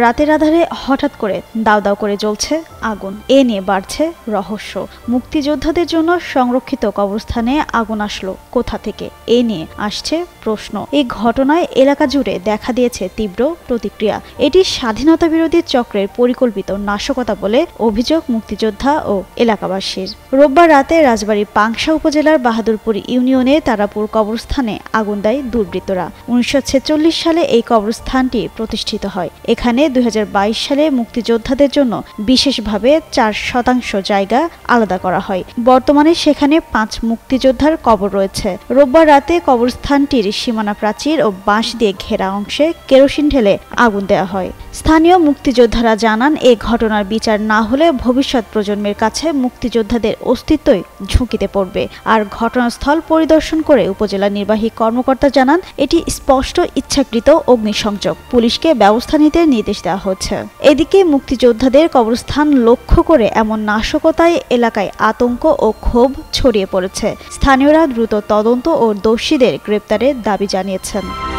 রাতের আধারে হঠাৎ করে দাউ দাউ করে জ্বলছে আগুন। এ নিয়ে বাড়ছে রহস্য। মুক্তিযোদ্ধাদের জন্য সংরক্ষিত কবরস্থানে আগুন আসলো কোথা থেকে? এ নিয়ে আসছে প্রশ্ন। এই ঘটনায় এলাকা জুড়ে দেখা দিয়েছে তীব্র প্রতিক্রিয়া। এটি স্বাধীনতা বিরোধী চক্রের পরিকল্পিত নাশকতা বলে অভিযোগ মুক্তিযোদ্ধা ও এলাকাবাসীর। রোববার রাতে রাজবাড়ীর পাংশা উপজেলার বাহাদুরপুর ইউনিয়নে তারাপুর কবরস্থানে আগুন দেয় দুর্বৃত্তরা। 1946 সালে এই কবরস্থানটি প্রতিষ্ঠিত হয়। এখানে 2022 সালে মুক্তিযোদ্ধাদের জন্য বিশেষভাবে 4% জায়গা আলাদা করা হয়। বর্তমানে সেখানে 5 মুক্তিযোদ্ধার কবর রয়েছে। রোববার রাতে কবরস্থানটির সীমানা প্রাচীর ও বাঁশ দিয়ে ঘেরা অংশে কেরোসিন ঢেলে আগুন দেওয়া হয়। স্থানীয় মুক্তিযোদ্ধারা জানান, এ ঘটনার বিচার না হলে ভবিষ্যৎ প্রজন্মের কাছে মুক্তিযোদ্ধাদের অস্তিত্বই ঝুঁকিতে পড়বে। আর ঘটনাস্থল পরিদর্শন করে উপজেলা নির্বাহী কর্মকর্তা জানান, এটি স্পষ্ট ইচ্ছাকৃত অগ্নিসংযোগ। পুলিশকে ব্যবস্থা নিতে নির্দেশ দেওয়া হচ্ছে। এদিকে মুক্তিযোদ্ধাদের কবরস্থান লক্ষ্য করে এমন নাশকতায় এলাকায় আতঙ্ক ও ক্ষোভ ছড়িয়ে পড়েছে। স্থানীয়রা দ্রুত তদন্ত ও দোষীদের গ্রেপ্তারের দাবি জানিয়েছেন।